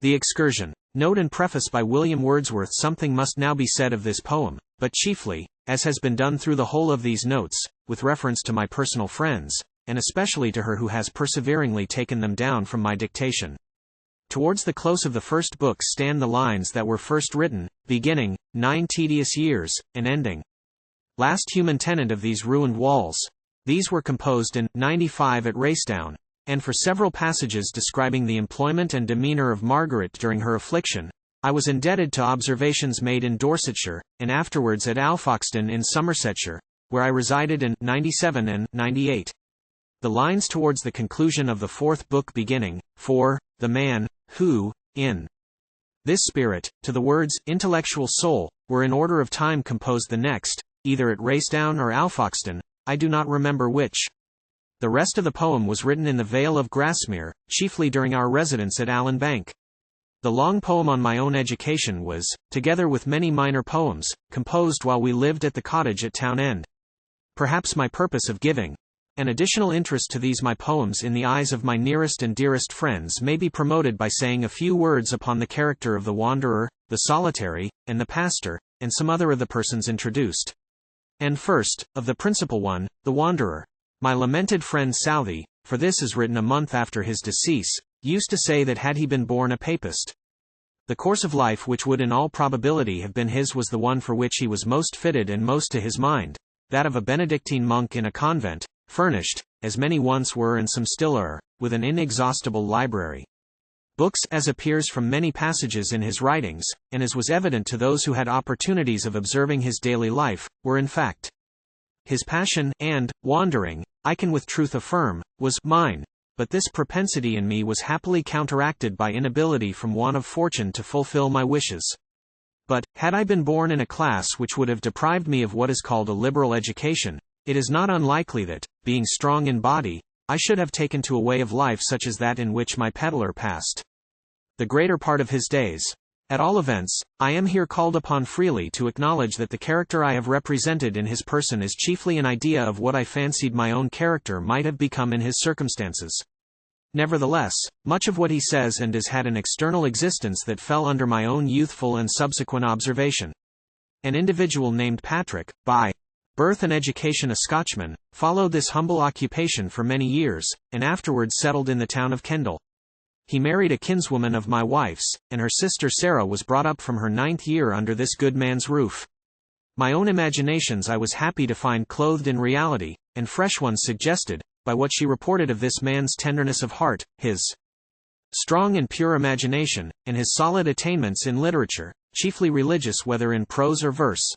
The Excursion. Note and preface by William Wordsworth. Something must now be said of this poem, but chiefly, as has been done through the whole of these notes, with reference to my personal friends, and especially to her who has perseveringly taken them down from my dictation. Towards the close of the first book stand the lines that were first written, beginning, 9 tedious years, and ending, last human tenant of these ruined walls. These were composed in 95 at Racedown, and for several passages describing the employment and demeanour of Margaret during her affliction, I was indebted to observations made in Dorsetshire, and afterwards at Alfoxden in Somersetshire, where I resided in 97 and 98. The lines towards the conclusion of the fourth book beginning, for the man, who, in this spirit, to the words, intellectual soul, were in order of time composed the next, either at Racedown or Alfoxden, I do not remember which. The rest of the poem was written in the vale of Grasmere, chiefly during our residence at Allan Bank. The long poem on my own education was, together with many minor poems, composed while we lived at the cottage at Town End. Perhaps my purpose of giving an additional interest to these my poems in the eyes of my nearest and dearest friends may be promoted by saying a few words upon the character of the wanderer, the solitary, and the pastor, and some other of the persons introduced. And first, of the principal one, the wanderer. My lamented friend Southey, for this is written a month after his decease, used to say that had he been born a papist, the course of life which would in all probability have been his was the one for which he was most fitted and most to his mind, that of a Benedictine monk in a convent, furnished, as many once were and some still are, with an inexhaustible library. Books, as appears from many passages in his writings, and as was evident to those who had opportunities of observing his daily life, were in fact his passion, and, wandering, I can with truth affirm, was mine, but this propensity in me was happily counteracted by inability from want of fortune to fulfill my wishes. But, had I been born in a class which would have deprived me of what is called a liberal education, it is not unlikely that, being strong in body, I should have taken to a way of life such as that in which my pedlar passed the greater part of his days. At all events, I am here called upon freely to acknowledge that the character I have represented in his person is chiefly an idea of what I fancied my own character might have become in his circumstances. Nevertheless, much of what he says and does had an external existence that fell under my own youthful and subsequent observation. An individual named Patrick, by birth and education a Scotchman, followed this humble occupation for many years, and afterwards settled in the town of Kendal. He married a kinswoman of my wife's, and her sister Sarah was brought up from her 9th year under this good man's roof. My own imaginations I was happy to find clothed in reality, and fresh ones suggested, by what she reported of this man's tenderness of heart, his strong and pure imagination, and his solid attainments in literature, chiefly religious whether in prose or verse.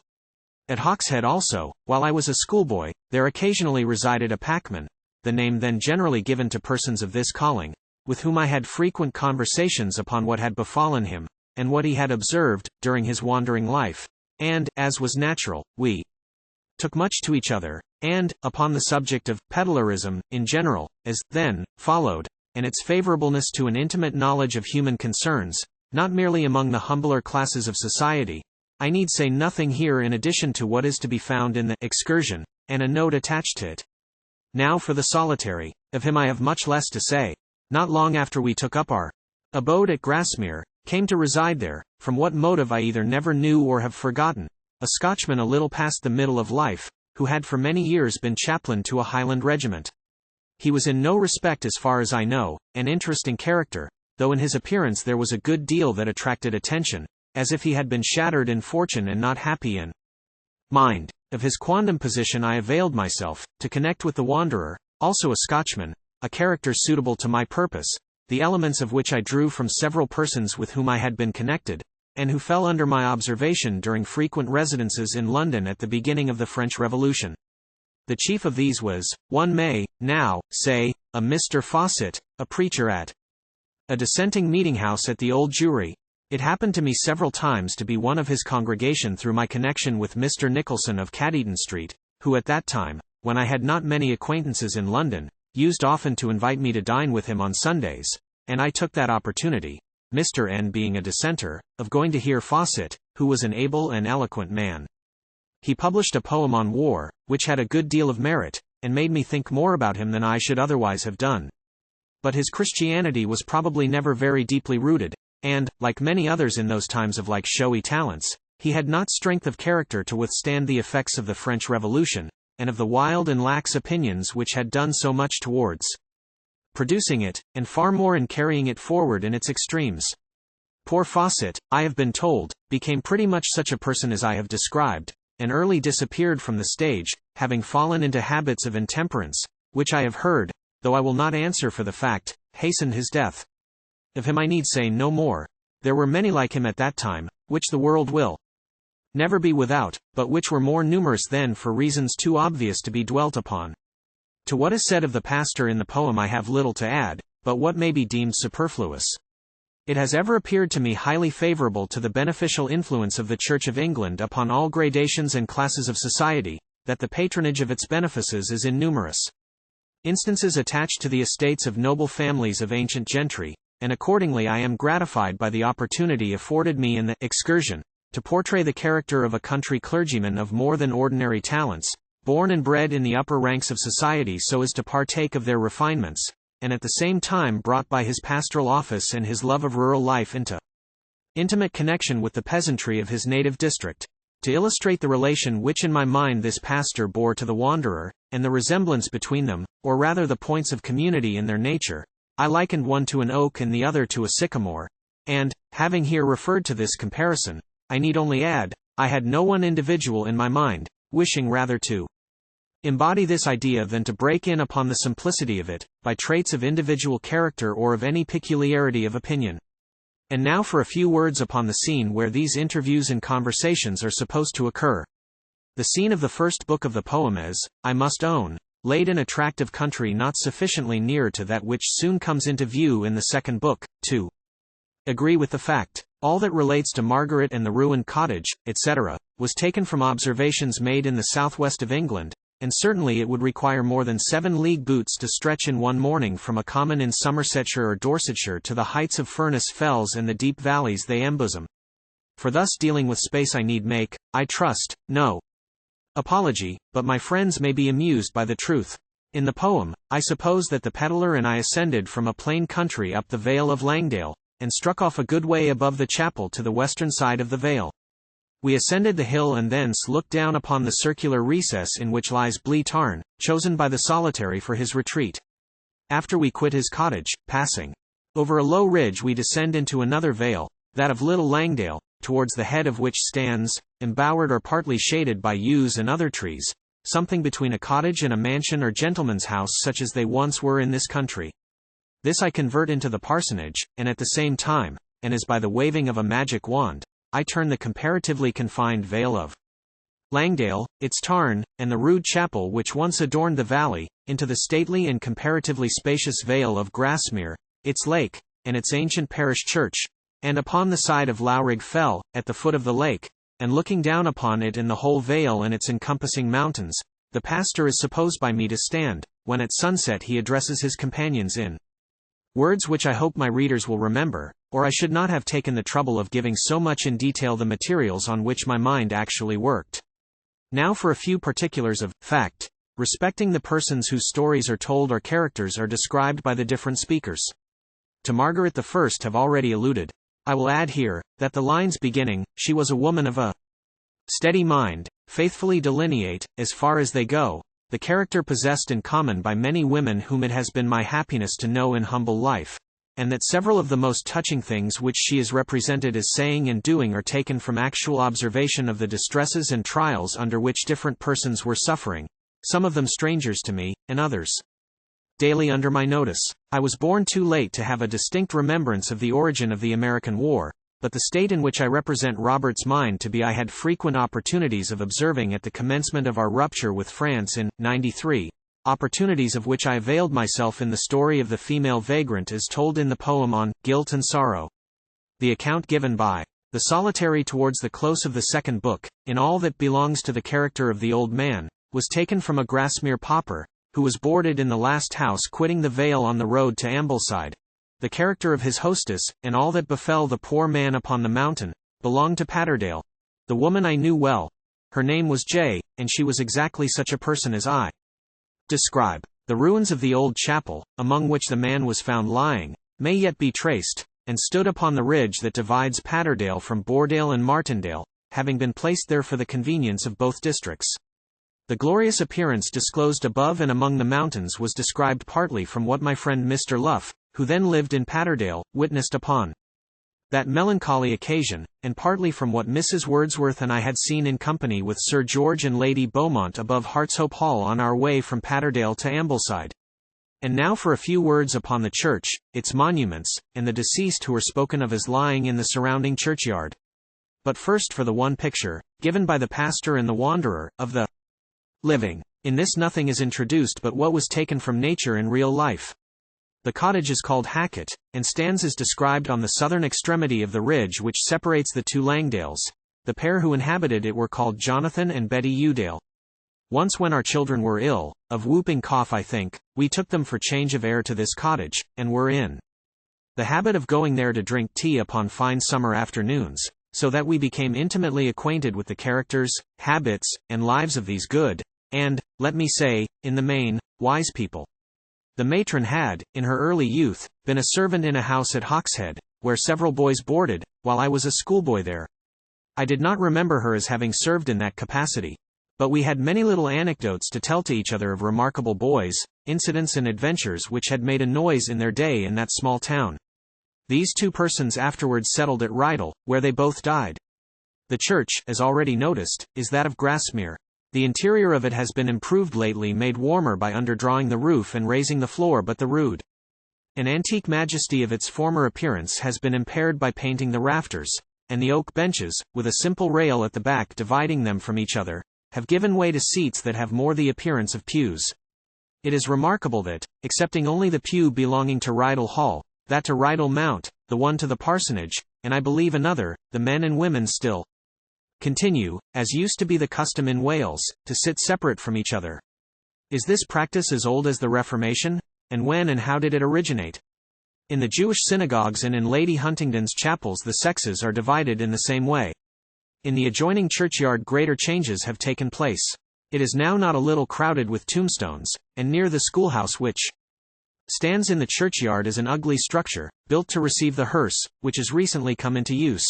At Hawkshead also, while I was a schoolboy, there occasionally resided a packman, the name then generally given to persons of this calling, with whom I had frequent conversations upon what had befallen him, and what he had observed, during his wandering life, and, as was natural, we took much to each other, and, upon the subject of pedlarism, in general, as, then, followed, and its favourableness to an intimate knowledge of human concerns, not merely among the humbler classes of society, I need say nothing here in addition to what is to be found in the Excursion, and a note attached to it. Now for the solitary, of him I have much less to say. Not long after we took up our abode at Grasmere, came to reside there, from what motive I either never knew or have forgotten, a Scotchman a little past the middle of life, who had for many years been chaplain to a Highland regiment. He was in no respect, as far as I know, an interesting character, though in his appearance there was a good deal that attracted attention, as if he had been shattered in fortune and not happy in mind. Of his quondam position I availed myself, to connect with the wanderer, also a Scotchman, a character suitable to my purpose, the elements of which I drew from several persons with whom I had been connected, and who fell under my observation during frequent residences in London at the beginning of the French Revolution. The chief of these was, one may, now, say, a Mr. Fawcett, a preacher at a dissenting meeting-house at the Old Jewry. It happened to me several times to be one of his congregation through my connection with Mr. Nicholson of Cateaton Street, who at that time, when I had not many acquaintances in London, used often to invite me to dine with him on Sundays, and I took that opportunity, Mr. N being a dissenter, of going to hear Fawcett, who was an able and eloquent man. He published a poem on war, which had a good deal of merit, and made me think more about him than I should otherwise have done. But his Christianity was probably never very deeply rooted, and, like many others in those times of like showy talents, he had not strength of character to withstand the effects of the French Revolution, and of the wild and lax opinions which had done so much towards producing it, and far more in carrying it forward in its extremes. Poor Fawcett, I have been told, became pretty much such a person as I have described, and early disappeared from the stage, having fallen into habits of intemperance, which I have heard, though I will not answer for the fact, hastened his death. Of him I need say no more. There were many like him at that time, which the world will never be without, but which were more numerous then for reasons too obvious to be dwelt upon. To what is said of the pastor in the poem I have little to add, but what may be deemed superfluous. It has ever appeared to me highly favourable to the beneficial influence of the Church of England upon all gradations and classes of society, that the patronage of its benefices is in numerous instances attached to the estates of noble families of ancient gentry, and accordingly I am gratified by the opportunity afforded me in the Excursion, to portray the character of a country clergyman of more than ordinary talents, born and bred in the upper ranks of society so as to partake of their refinements, and at the same time brought by his pastoral office and his love of rural life into intimate connection with the peasantry of his native district, to illustrate the relation which in my mind this pastor bore to the wanderer, and the resemblance between them, or rather the points of community in their nature. I likened one to an oak and the other to a sycamore, and, having here referred to this comparison, I need only add, I had no one individual in my mind, wishing rather to embody this idea than to break in upon the simplicity of it, by traits of individual character or of any peculiarity of opinion. And now for a few words upon the scene where these interviews and conversations are supposed to occur. The scene of the first book of the poem is, I must own, laid in attractive country not sufficiently near to that which soon comes into view in the second book, to agree with the fact. All that relates to Margaret and the ruined cottage, etc., was taken from observations made in the southwest of England, and certainly it would require more than 7 league boots to stretch in one morning from a common in Somersetshire or Dorsetshire to the heights of Furnished fells and the deep valleys they embosom. For thus dealing with space I need make, I trust, no apology, but my friends may be amused by the truth. In the poem, I suppose that the pedlar and I ascended from a plain country up the vale of Langdale, and struck off a good way above the chapel to the western side of the vale. We ascended the hill and thence looked down upon the circular recess in which lies Blee Tarn, chosen by the solitary for his retreat. After we quit his cottage, passing over a low ridge we descend into another vale, that of Little Langdale, towards the head of which stands, embowered or partly shaded by yews and other trees, something between a cottage and a mansion or gentleman's house such as they once were in this country. This I convert into the parsonage, and at the same time, and as by the waving of a magic wand, I turn the comparatively confined vale of Langdale, its tarn, and the rude chapel which once adorned the valley, into the stately and comparatively spacious vale of Grasmere, its lake, and its ancient parish church, and upon the side of Lowrig Fell, at the foot of the lake, and looking down upon it and the whole vale and its encompassing mountains, the pastor is supposed by me to stand, when at sunset he addresses his companions in words which I hope my readers will remember, or I should not have taken the trouble of giving so much in detail the materials on which my mind actually worked. Now for a few particulars of fact respecting the persons whose stories are told or characters are described by the different speakers. To Margaret the first have already alluded. I will add here, that the lines beginning, she was a woman of a steady mind, faithfully delineate, as far as they go, the character possessed in common by many women whom it has been my happiness to know in humble life, and that several of the most touching things which she is represented as saying and doing are taken from actual observation of the distresses and trials under which different persons were suffering, some of them strangers to me, and others daily under my notice. I was born too late to have a distinct remembrance of the origin of the American War, but the state in which I represent Robert's mind to be I had frequent opportunities of observing at the commencement of our rupture with France in '93, opportunities of which I availed myself in the story of the female vagrant as told in the poem on Guilt and Sorrow. The account given by the solitary towards the close of the second book, in all that belongs to the character of the old man, was taken from a Grasmere pauper, who was boarded in the last house quitting the vale on the road to Ambleside. The character of his hostess, and all that befell the poor man upon the mountain, belonged to Patterdale. The woman I knew well. Her name was J, and she was exactly such a person as I describe. The ruins of the old chapel, among which the man was found lying, may yet be traced, and stood upon the ridge that divides Patterdale from Boredale and Martindale, having been placed there for the convenience of both districts. The glorious appearance disclosed above and among the mountains was described partly from what my friend Mr. Luff, who then lived in Patterdale, witnessed upon that melancholy occasion, and partly from what Mrs. Wordsworth and I had seen in company with Sir George and Lady Beaumont above Hartshope Hall on our way from Patterdale to Ambleside. And now for a few words upon the church, its monuments, and the deceased who were spoken of as lying in the surrounding churchyard. But first for the one picture, given by the pastor and the wanderer, of the living. In this nothing is introduced but what was taken from nature in real life. The cottage is called Hacket, and stands as described on the southern extremity of the ridge which separates the two Langdales. The pair who inhabited it were called Jonathan and Betty Udale. Once when our children were ill, of whooping cough I think, we took them for change of air to this cottage, and were in the habit of going there to drink tea upon fine summer afternoons, so that we became intimately acquainted with the characters, habits, and lives of these good, and, let me say, in the main, wise people. The matron had, in her early youth, been a servant in a house at Hawkshead, where several boys boarded, while I was a schoolboy there. I did not remember her as having served in that capacity, but we had many little anecdotes to tell to each other of remarkable boys, incidents and adventures which had made a noise in their day in that small town. These two persons afterwards settled at Rydal, where they both died. The church, as already noticed, is that of Grasmere. The interior of it has been improved lately, made warmer by underdrawing the roof and raising the floor, but the rude and antique majesty of its former appearance has been impaired by painting the rafters, and the oak benches, with a simple rail at the back dividing them from each other, have given way to seats that have more the appearance of pews. It is remarkable that, excepting only the pew belonging to Rydal Hall, that to Rydal Mount, the one to the parsonage, and I believe another, the men and women still continue, as used to be the custom in Wales, to sit separate from each other. Is this practice as old as the Reformation? And when and how did it originate? In the Jewish synagogues and in Lady Huntingdon's chapels the sexes are divided in the same way. In the adjoining churchyard greater changes have taken place. It is now not a little crowded with tombstones, and near the schoolhouse which stands in the churchyard is an ugly structure, built to receive the hearse, which has recently come into use.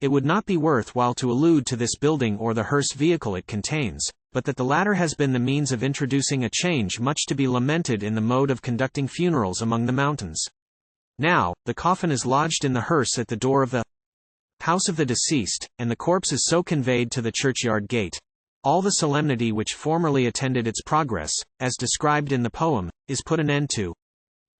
It would not be worth while to allude to this building or the hearse vehicle it contains, but that the latter has been the means of introducing a change much to be lamented in the mode of conducting funerals among the mountains. Now, the coffin is lodged in the hearse at the door of the house of the deceased, and the corpse is so conveyed to the churchyard gate. All the solemnity which formerly attended its progress, as described in the poem, is put an end to.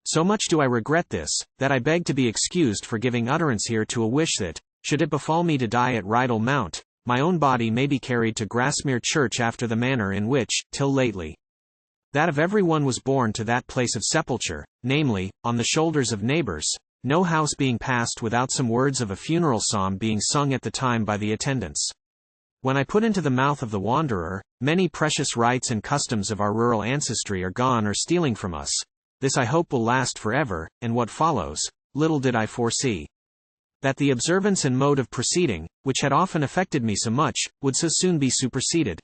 So much do I regret this, that I beg to be excused for giving utterance here to a wish that, should it befall me to die at Rydal Mount, my own body may be carried to Grasmere Church after the manner in which, till lately, that of every one was borne to that place of sepulture, namely, on the shoulders of neighbours, no house being passed without some words of a funeral psalm being sung at the time by the attendants. When I put into the mouth of the wanderer, many precious rites and customs of our rural ancestry are gone or stealing from us. This I hope will last forever, and what follows, little did I foresee. That the observance and mode of proceeding, which had often affected me so much, would so soon be superseded.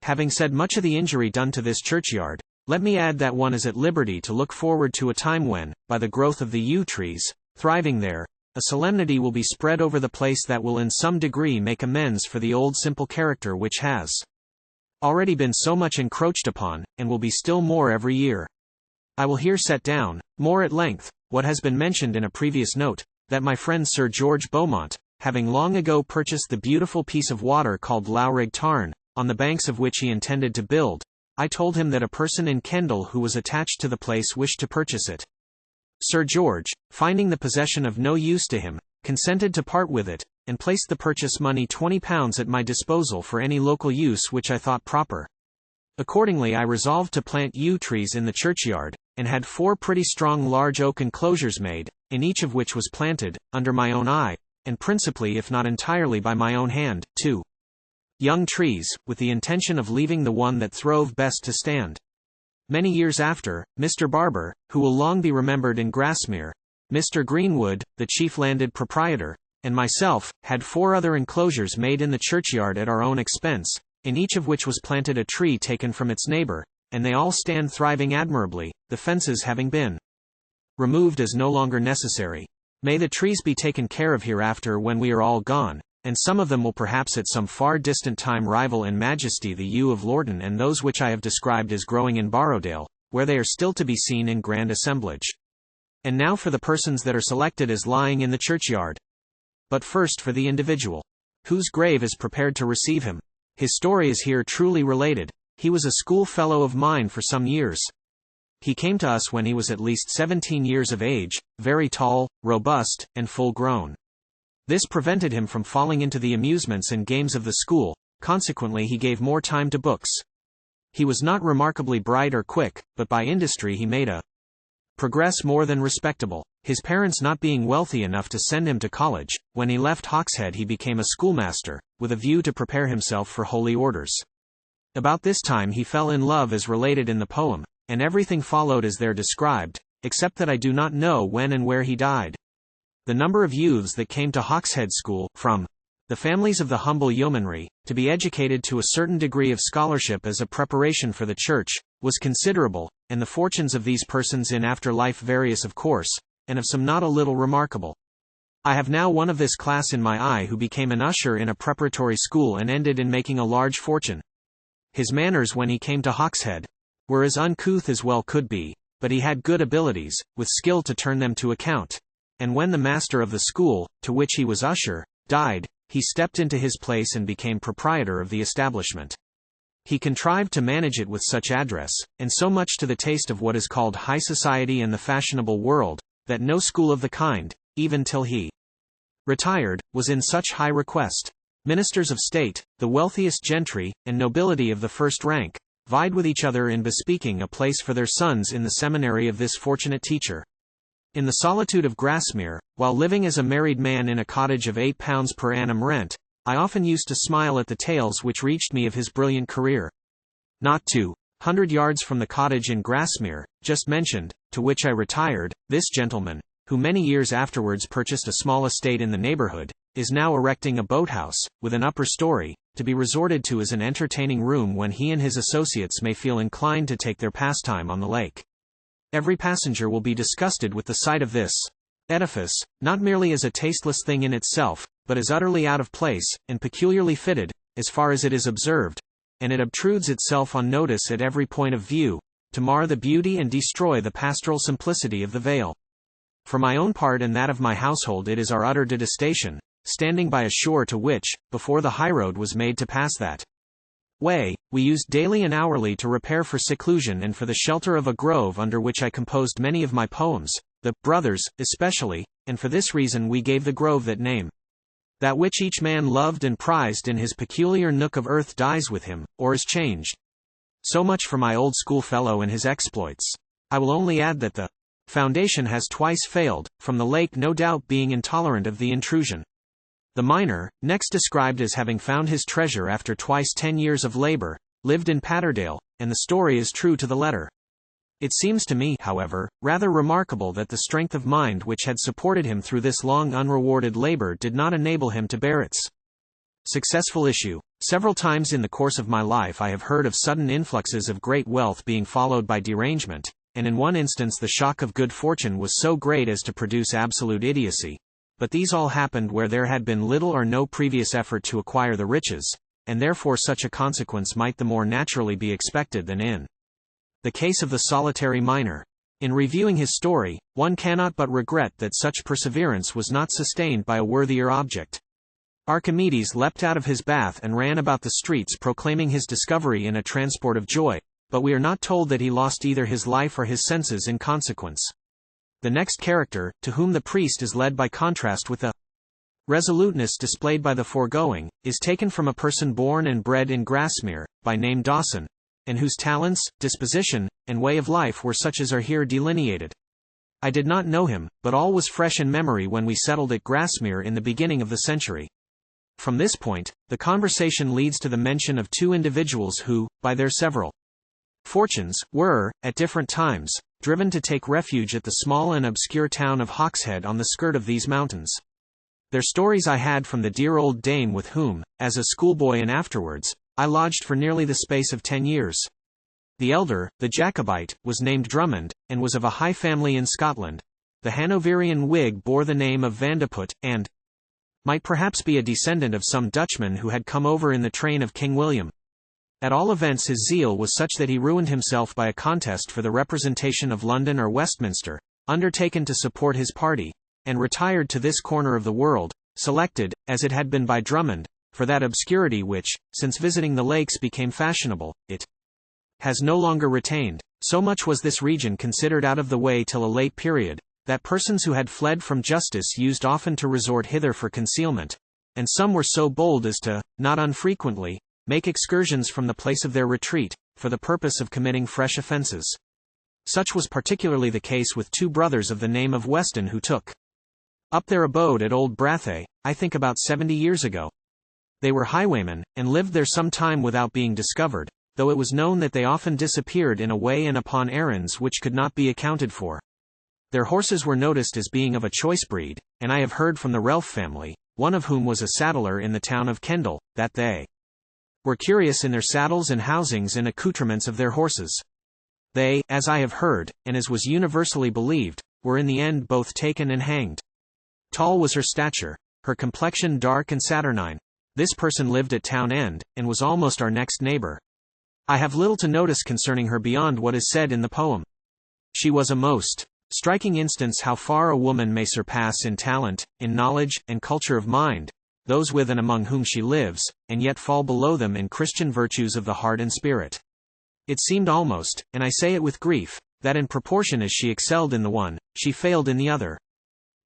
Having said much of the injury done to this churchyard, let me add that one is at liberty to look forward to a time when, by the growth of the yew trees, thriving there, a solemnity will be spread over the place that will in some degree make amends for the old simple character which has already been so much encroached upon, and will be still more every year. I will here set down, more at length, what has been mentioned in a previous note, that my friend Sir George Beaumont, having long ago purchased the beautiful piece of water called Lowrig Tarn, on the banks of which he intended to build, I told him that a person in Kendal who was attached to the place wished to purchase it. Sir George, finding the possession of no use to him, consented to part with it, and placed the purchase money £20 at my disposal for any local use which I thought proper. Accordingly I resolved to plant yew trees in the churchyard, and had 4 pretty strong large oak enclosures made, in each of which was planted, under my own eye, and principally if not entirely by my own hand, 2 young trees, with the intention of leaving the one that throve best to stand. Many years after, Mr. Barber, who will long be remembered in Grasmere, Mr. Greenwood, the chief landed proprietor, and myself, had 4 other enclosures made in the churchyard at our own expense, in each of which was planted a tree taken from its neighbour, and they all stand thriving admirably, the fences having been removed as no longer necessary. May the trees be taken care of hereafter when we are all gone, and some of them will perhaps at some far distant time rival in majesty the yew of Lorton and those which I have described as growing in Borrowdale, where they are still to be seen in grand assemblage. And now for the persons that are selected as lying in the churchyard. But first for the individual, whose grave is prepared to receive him. His story is here truly related. He was a schoolfellow of mine for some years. He came to us when he was at least 17 years of age, very tall, robust, and full grown. This prevented him from falling into the amusements and games of the school, consequently he gave more time to books. He was not remarkably bright or quick, but by industry he made a progress more than respectable. His parents not being wealthy enough to send him to college, when he left Hawkshead he became a schoolmaster, with a view to prepare himself for holy orders. About this time he fell in love as related in the poem, and everything followed as there described, except that I do not know when and where he died. The number of youths that came to Hawkshead School, from the families of the humble yeomanry, to be educated to a certain degree of scholarship as a preparation for the church, was considerable, and the fortunes of these persons in after life various of course, and of some not a little remarkable. I have now one of this class in my eye who became an usher in a preparatory school and ended in making a large fortune. His manners when he came to Hawkshead were as uncouth as well could be, but he had good abilities, with skill to turn them to account. And when the master of the school, to which he was usher, died, he stepped into his place and became proprietor of the establishment. He contrived to manage it with such address, and so much to the taste of what is called high society and the fashionable world, that no school of the kind, even till he retired, was in such high request. Ministers of state, the wealthiest gentry, and nobility of the first rank, vied with each other in bespeaking a place for their sons in the seminary of this fortunate teacher. In the solitude of Grasmere, while living as a married man in a cottage of £8 per annum rent, I often used to smile at the tales which reached me of his brilliant career. Not 200 yards from the cottage in Grasmere, just mentioned, to which I retired, this gentleman, who many years afterwards purchased a small estate in the neighborhood, is now erecting a boathouse, with an upper story, to be resorted to as an entertaining room when he and his associates may feel inclined to take their pastime on the lake. Every passenger will be disgusted with the sight of this edifice, not merely as a tasteless thing in itself, but as utterly out of place, and peculiarly fitted, as far as it is observed, and it obtrudes itself on notice at every point of view, to mar the beauty and destroy the pastoral simplicity of the vale. For my own part and that of my household it is our utter detestation, standing by a shore to which, before the highroad was made to pass that way, we used daily and hourly to repair for seclusion and for the shelter of a grove under which I composed many of my poems, the brothers, especially, and for this reason we gave the grove that name. That which each man loved and prized in his peculiar nook of earth dies with him, or is changed. So much for my old schoolfellow and his exploits. I will only add that the foundation has twice failed, from the lake no doubt being intolerant of the intrusion. The miner, next described as having found his treasure after twice 10 years of labor, lived in Patterdale, and the story is true to the letter. It seems to me, however, rather remarkable that the strength of mind which had supported him through this long unrewarded labor did not enable him to bear its successful issue. Several times in the course of my life I have heard of sudden influxes of great wealth being followed by derangement, and in one instance the shock of good fortune was so great as to produce absolute idiocy. But these all happened where there had been little or no previous effort to acquire the riches, and therefore such a consequence might the more naturally be expected than in the case of the solitary miner. In reviewing his story, one cannot but regret that such perseverance was not sustained by a worthier object. Archimedes leapt out of his bath and ran about the streets proclaiming his discovery in a transport of joy, but we are not told that he lost either his life or his senses in consequence. The next character, to whom the priest is led by contrast with the resoluteness displayed by the foregoing, is taken from a person born and bred in Grasmere, by name Dawson, and whose talents, disposition, and way of life were such as are here delineated. I did not know him, but all was fresh in memory when we settled at Grasmere in the beginning of the century. From this point, the conversation leads to the mention of two individuals who, by their several fortunes, were, at different times, driven to take refuge at the small and obscure town of Hawkshead on the skirt of these mountains. Their stories I had from the dear old dame with whom, as a schoolboy and afterwards, I lodged for nearly the space of 10 years. The elder, the Jacobite, was named Drummond, and was of a high family in Scotland. the Hanoverian Whig bore the name of Vandeput, and might perhaps be a descendant of some Dutchman who had come over in the train of King William. At all events his zeal was such that he ruined himself by a contest for the representation of London or Westminster, undertaken to support his party, and retired to this corner of the world, selected, as it had been by Drummond, for that obscurity which, since visiting the lakes became fashionable, it has no longer retained. So much was this region considered out of the way till a late period, that persons who had fled from justice used often to resort hither for concealment, and some were so bold as to, not unfrequently, make excursions from the place of their retreat, for the purpose of committing fresh offences. Such was particularly the case with two brothers of the name of Weston who took up their abode at Old Brathay, I think about 70 years ago. They were highwaymen, and lived there some time without being discovered, though it was known that they often disappeared in a way and upon errands which could not be accounted for. Their horses were noticed as being of a choice breed, and I have heard from the Relf family, one of whom was a saddler in the town of Kendal, that they were curious in their saddles and housings and accoutrements of their horses. They, as I have heard, and as was universally believed, were in the end both taken and hanged. Tall was her stature, her complexion dark and saturnine. This person lived at Town End, and was almost our next neighbour. I have little to notice concerning her beyond what is said in the poem. She was a most striking instance how far a woman may surpass in talent, in knowledge, and culture of mind, those with and among whom she lives, and yet fall below them in Christian virtues of the heart and spirit. It seemed almost, and I say it with grief, that in proportion as she excelled in the one, she failed in the other.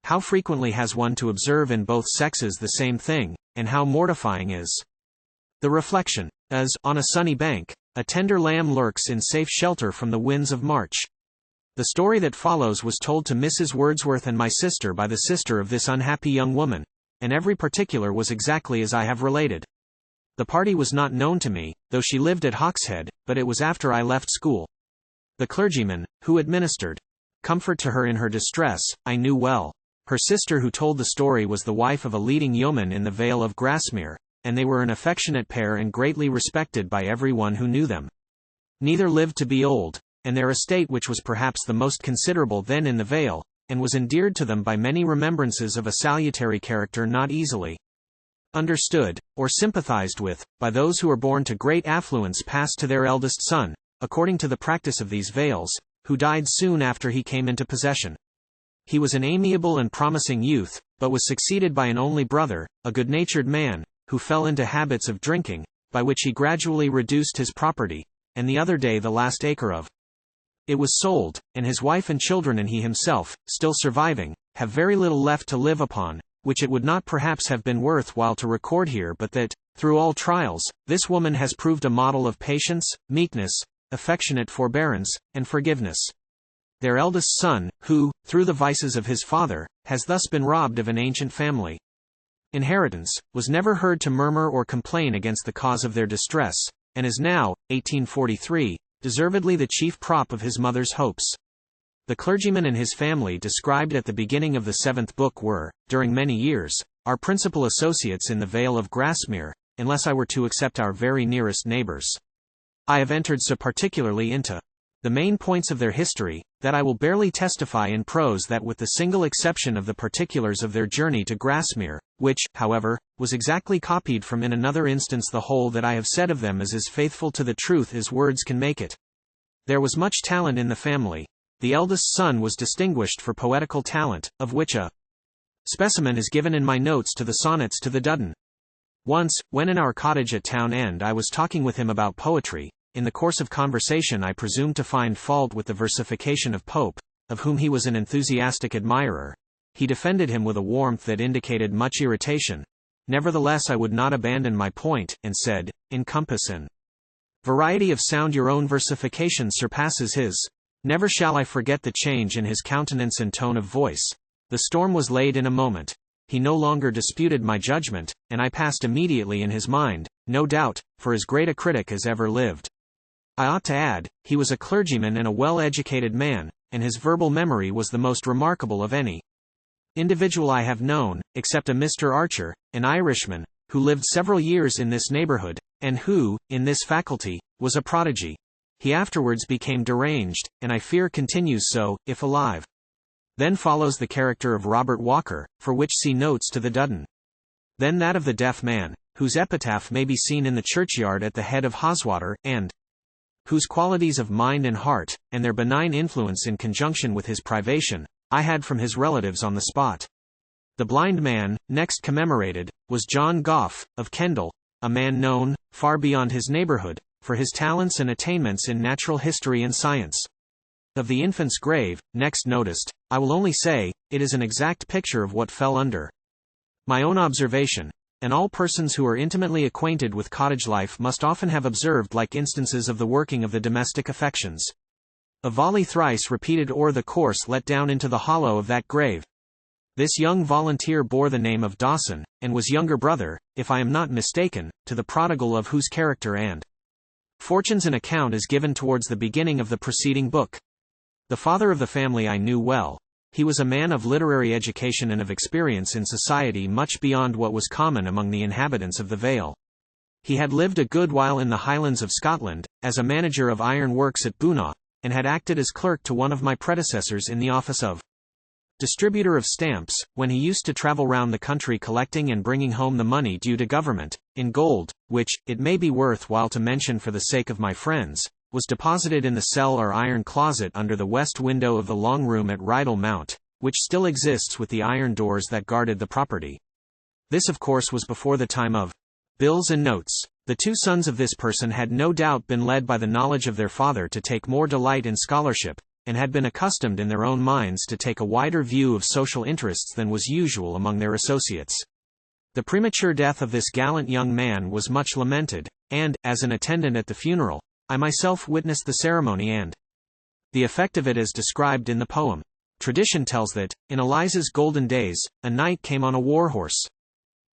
How frequently has one to observe in both sexes the same thing, and how mortifying is the reflection, as, on a sunny bank, a tender lamb lurks in safe shelter from the winds of March. The story that follows was told to Mrs. Wordsworth and my sister by the sister of this unhappy young woman, and every particular was exactly as I have related. The party was not known to me, though she lived at Hawkshead, but it was after I left school. The clergyman, who administered comfort to her in her distress, I knew well. Her sister who told the story was the wife of a leading yeoman in the vale of Grasmere, and they were an affectionate pair and greatly respected by every one who knew them. Neither lived to be old, and their estate, which was perhaps the most considerable then in the vale, and was endeared to them by many remembrances of a salutary character not easily understood, or sympathized with, by those who are born to great affluence, passed to their eldest son, according to the practice of these vales, who died soon after he came into possession. He was an amiable and promising youth, but was succeeded by an only brother, a good-natured man, who fell into habits of drinking, by which he gradually reduced his property, and the other day the last acre of it was sold, and his wife and children and he himself, still surviving, have very little left to live upon, which it would not perhaps have been worth while to record here, but that, through all trials, this woman has proved a model of patience, meekness, affectionate forbearance, and forgiveness. Their eldest son, who, through the vices of his father, has thus been robbed of an ancient family inheritance, was never heard to murmur or complain against the cause of their distress, and is now, 1843, deservedly the chief prop of his mother's hopes. The clergyman and his family described at the beginning of the 7th book were, during many years, our principal associates in the Vale of Grasmere, unless I were to except our very nearest neighbours. I have entered so particularly into the main points of their history, that I will barely testify in prose that with the single exception of the particulars of their journey to Grasmere, which, however, was exactly copied from in another instance, the whole that I have said of them is as faithful to the truth as words can make it. There was much talent in the family. The eldest son was distinguished for poetical talent, of which a specimen is given in my notes to the sonnets to the Dudden. Once, when in our cottage at Town End I was talking with him about poetry, in the course of conversation I presumed to find fault with the versification of Pope, of whom he was an enthusiastic admirer. He defended him with a warmth that indicated much irritation. Nevertheless I would not abandon my point, and said, in compass and variety of sound your own versification surpasses his. Never shall I forget the change in his countenance and tone of voice. The storm was laid in a moment. He no longer disputed my judgment, and I passed immediately in his mind, no doubt, for as great a critic as ever lived. I ought to add, he was a clergyman and a well-educated man, and his verbal memory was the most remarkable of any individual I have known, except a Mr. Archer, an Irishman, who lived several years in this neighborhood, and who, in this faculty, was a prodigy. He afterwards became deranged, and I fear continues so, if alive. Then follows the character of Robert Walker, for which see notes to the Dudden. Then that of the deaf man, whose epitaph may be seen in the churchyard at the head of Haweswater, and whose qualities of mind and heart, and their benign influence in conjunction with his privation, I had from his relatives on the spot. The blind man, next commemorated, was John Gough, of Kendal, a man known, far beyond his neighbourhood, for his talents and attainments in natural history and science. Of the infant's grave, next noticed, I will only say, it is an exact picture of what fell under my own observation, and all persons who are intimately acquainted with cottage life must often have observed like instances of the working of the domestic affections. A volley thrice repeated o'er the course let down into the hollow of that grave. This young volunteer bore the name of Dawson, and was younger brother, if I am not mistaken, to the prodigal of whose character and fortunes an account is given towards the beginning of the preceding book. The father of the family I knew well. He was a man of literary education and of experience in society much beyond what was common among the inhabitants of the Vale. He had lived a good while in the Highlands of Scotland, as a manager of iron works at Boonah, and had acted as clerk to one of my predecessors in the office of distributor of stamps, when he used to travel round the country collecting and bringing home the money due to government, in gold, which, it may be worth while to mention for the sake of my friends, was deposited in the cell or iron closet under the west window of the long room at Rydal Mount, which still exists with the iron doors that guarded the property. This of course was before the time of bills and notes. The two sons of this person had no doubt been led by the knowledge of their father to take more delight in scholarship, and had been accustomed in their own minds to take a wider view of social interests than was usual among their associates. The premature death of this gallant young man was much lamented, and, as an attendant at the funeral, I myself witnessed the ceremony and the effect of it as described in the poem. Tradition tells that, in Eliza's golden days, a knight came on a war horse.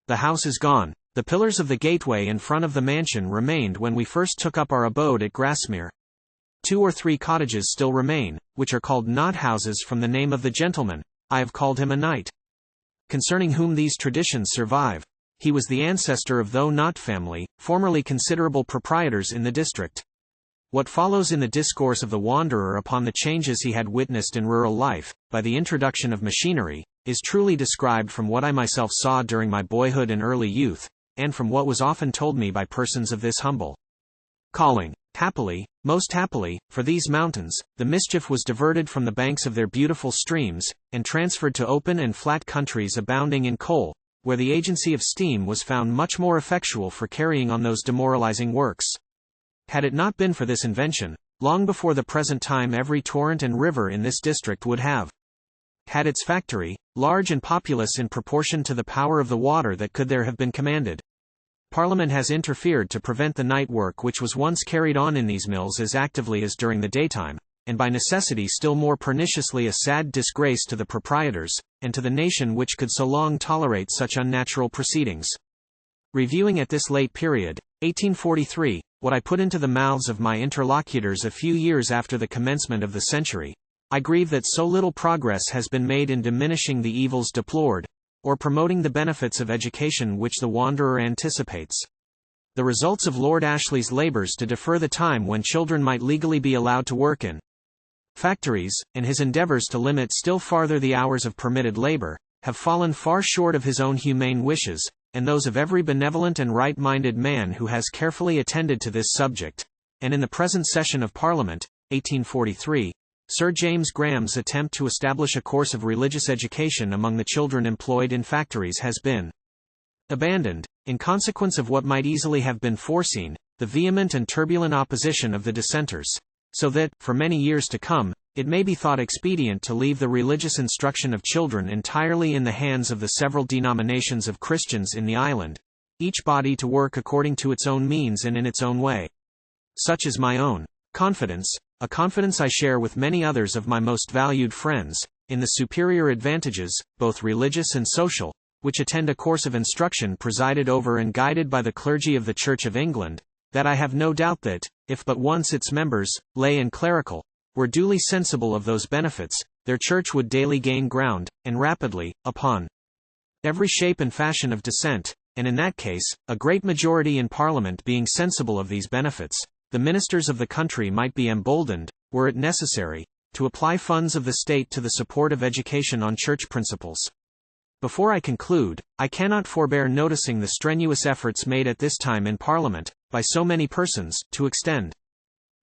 The house is gone. The pillars of the gateway in front of the mansion remained when we first took up our abode at Grasmere. 2 or 3 cottages still remain, which are called knot houses from the name of the gentleman. I have called him a knight, concerning whom these traditions survive. He was the ancestor of the Knot family, formerly considerable proprietors in the district. What follows in the discourse of the wanderer upon the changes he had witnessed in rural life, by the introduction of machinery, is truly described from what I myself saw during my boyhood and early youth, and from what was often told me by persons of this humble calling. Happily, most happily, for these mountains, the mischief was diverted from the banks of their beautiful streams, and transferred to open and flat countries abounding in coal, where the agency of steam was found much more effectual for carrying on those demoralizing works. Had it not been for this invention, long before the present time every torrent and river in this district would have had its factory, large and populous in proportion to the power of the water that could there have been commanded. Parliament has interfered to prevent the night work which was once carried on in these mills as actively as during the daytime, and by necessity still more perniciously, a sad disgrace to the proprietors, and to the nation which could so long tolerate such unnatural proceedings. Reviewing at this late period, 1843, what I put into the mouths of my interlocutors a few years after the commencement of the century, I grieve that so little progress has been made in diminishing the evils deplored, or promoting the benefits of education which the wanderer anticipates. The results of Lord Ashley's labours to defer the time when children might legally be allowed to work in factories, and his endeavours to limit still farther the hours of permitted labour, have fallen far short of his own humane wishes, and those of every benevolent and right-minded man who has carefully attended to this subject. And in the present session of Parliament, 1843, Sir James Graham's attempt to establish a course of religious education among the children employed in factories has been abandoned, in consequence of what might easily have been foreseen, the vehement and turbulent opposition of the dissenters, so that, for many years to come, it may be thought expedient to leave the religious instruction of children entirely in the hands of the several denominations of Christians in the island, each body to work according to its own means and in its own way. Such is my own confidence, a confidence I share with many others of my most valued friends, in the superior advantages, both religious and social, which attend a course of instruction presided over and guided by the clergy of the Church of England, that I have no doubt that, if but once its members, lay and clerical, were duly sensible of those benefits, their church would daily gain ground, and rapidly, upon every shape and fashion of dissent, and in that case, a great majority in Parliament being sensible of these benefits, the ministers of the country might be emboldened, were it necessary, to apply funds of the state to the support of education on church principles. Before I conclude, I cannot forbear noticing the strenuous efforts made at this time in Parliament, by so many persons, to extend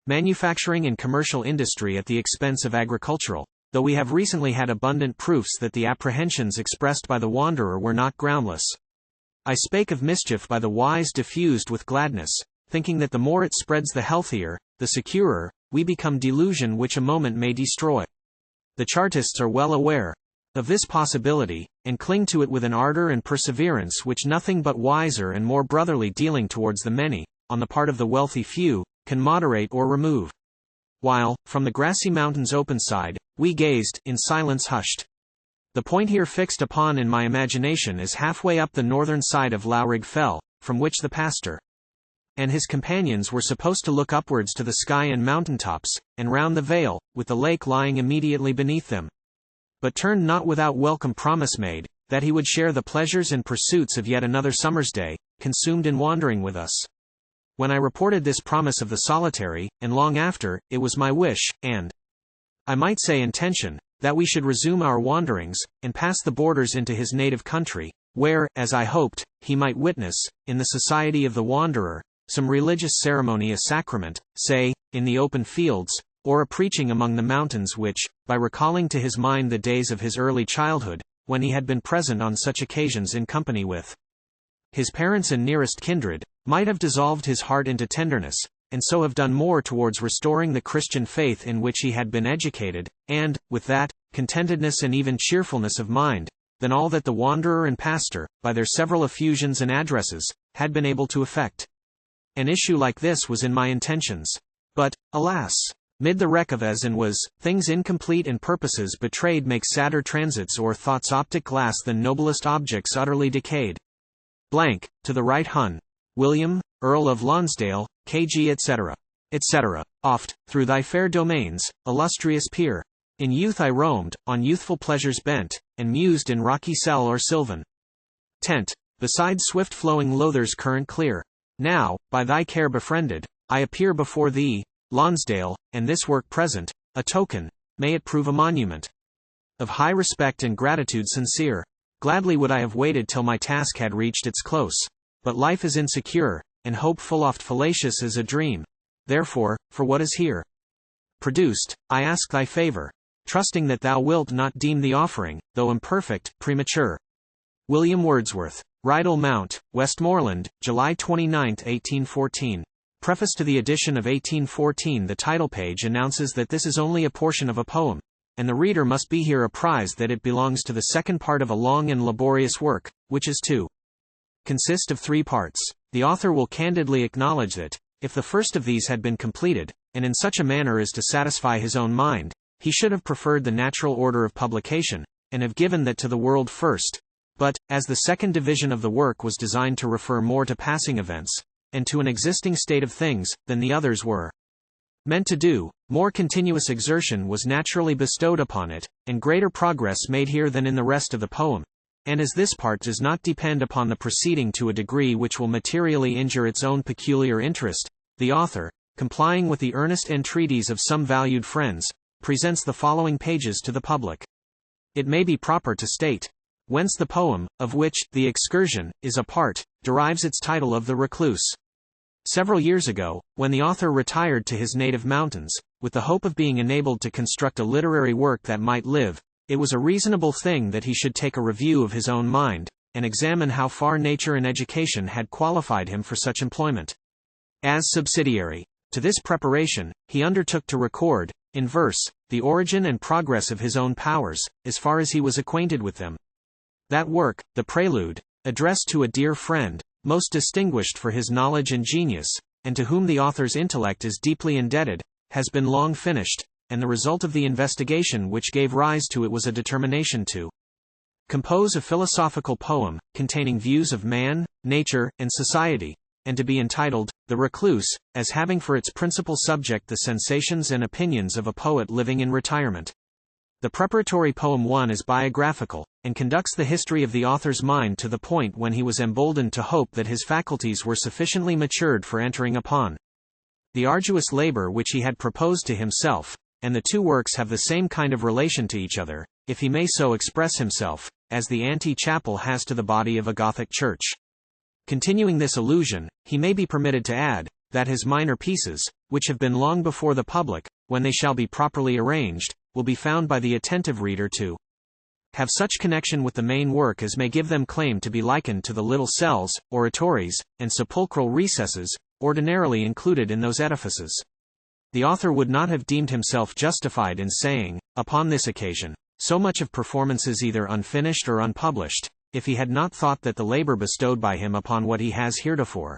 manufacturing and commercial industry at the expense of agricultural, though we have recently had abundant proofs that the apprehensions expressed by the wanderer were not groundless. I spake of mischief by the wise diffused with gladness, thinking that the more it spreads the healthier, the securer, we become delusion which a moment may destroy. The Chartists are well aware of this possibility, and cling to it with an ardor and perseverance which nothing but wiser and more brotherly dealing towards the many, on the part of the wealthy few, can moderate or remove. While, from the grassy mountain's open side, we gazed, in silence hushed. The point here fixed upon in my imagination is halfway up the northern side of Lowrig Fell, from which the pastor and his companions were supposed to look upwards to the sky and mountain tops, and round the vale, with the lake lying immediately beneath them. But turned not without welcome promise made, that he would share the pleasures and pursuits of yet another summer's day, consumed in wandering with us. When I reported this promise of the solitary, and long after, it was my wish, and I might say intention, that we should resume our wanderings, and pass the borders into his native country, where, as I hoped, he might witness, in the society of the wanderer, some religious ceremony, a sacrament, say, in the open fields, or a preaching among the mountains, which, by recalling to his mind the days of his early childhood, when he had been present on such occasions in company with his parents and nearest kindred, might have dissolved his heart into tenderness, and so have done more towards restoring the Christian faith in which he had been educated, and, with that, contentedness and even cheerfulness of mind, than all that the wanderer and pastor, by their several effusions and addresses, had been able to effect. An issue like this was in my intentions. But, alas! Mid the wreck of as and was, things incomplete and purposes betrayed make sadder transits or thought's optic glass than noblest objects utterly decayed. Blank, to the right Hun. William, Earl of Lonsdale, K.G. etc. etc. Oft, through thy fair domains, illustrious peer. In youth I roamed, on youthful pleasures bent, and mused in rocky cell or sylvan tent, beside swift-flowing Lothar's current clear. Now, by thy care befriended, I appear before thee, Lonsdale, and this work present, a token, may it prove a monument of high respect and gratitude sincere. Gladly would I have waited till my task had reached its close, but life is insecure, and hope full oft fallacious as a dream. Therefore, for what is here produced, I ask thy favor, trusting that thou wilt not deem the offering, though imperfect, premature. William Wordsworth. Rydal Mount, Westmoreland, July 29, 1814. Preface to the edition of 1814. The title page announces that this is only a portion of a poem, and the reader must be here apprised that it belongs to the second part of a long and laborious work, which is to consist of 3 parts. The author will candidly acknowledge that, if the first of these had been completed, and in such a manner as to satisfy his own mind, he should have preferred the natural order of publication, and have given that to the world first. But, as the second division of the work was designed to refer more to passing events, and to an existing state of things, than the others were meant to do, more continuous exertion was naturally bestowed upon it, and greater progress made here than in the rest of the poem. And as this part does not depend upon the preceding to a degree which will materially injure its own peculiar interest, the author, complying with the earnest entreaties of some valued friends, presents the following pages to the public. It may be proper to state whence the poem, of which the Excursion is a part, derives its title of The Recluse. Several years ago, when the author retired to his native mountains, with the hope of being enabled to construct a literary work that might live, it was a reasonable thing that he should take a review of his own mind, and examine how far nature and education had qualified him for such employment. As subsidiary to this preparation, he undertook to record, in verse, the origin and progress of his own powers, as far as he was acquainted with them. That work, the Prelude, addressed to a dear friend, most distinguished for his knowledge and genius, and to whom the author's intellect is deeply indebted, has been long finished, and the result of the investigation which gave rise to it was a determination to compose a philosophical poem, containing views of man, nature, and society, and to be entitled, The Recluse, as having for its principal subject the sensations and opinions of a poet living in retirement. The preparatory poem 1 is biographical, and conducts the history of the author's mind to the point when he was emboldened to hope that his faculties were sufficiently matured for entering upon the arduous labor which he had proposed to himself, and the two works have the same kind of relation to each other, if he may so express himself, as the ante-chapel has to the body of a Gothic church. Continuing this allusion, he may be permitted to add, that his minor pieces, which have been long before the public, when they shall be properly arranged, will be found by the attentive reader to have such connection with the main work as may give them claim to be likened to the little cells, oratories, and sepulchral recesses, ordinarily included in those edifices. The author would not have deemed himself justified in saying, upon this occasion, so much of performances either unfinished or unpublished, if he had not thought that the labor bestowed by him upon what he has heretofore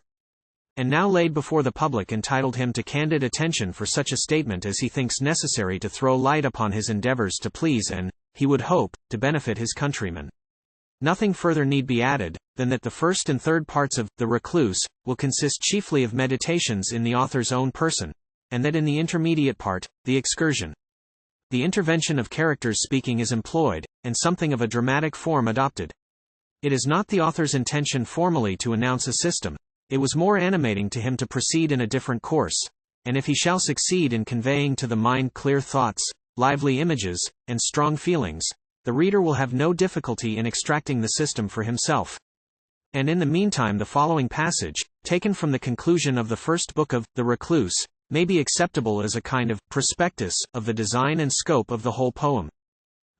and now laid before the public entitled him to candid attention for such a statement as he thinks necessary to throw light upon his endeavors to please and, he would hope, to benefit his countrymen. Nothing further need be added, than that the first and third parts of The Recluse will consist chiefly of meditations in the author's own person, and that in the intermediate part, The Excursion, the intervention of characters speaking is employed, and something of a dramatic form adopted. It is not the author's intention formally to announce a system. It was more animating to him to proceed in a different course, and if he shall succeed in conveying to the mind clear thoughts, lively images, and strong feelings, the reader will have no difficulty in extracting the system for himself. And in the meantime the following passage, taken from the conclusion of the first book of The Recluse, may be acceptable as a kind of prospectus of the design and scope of the whole poem.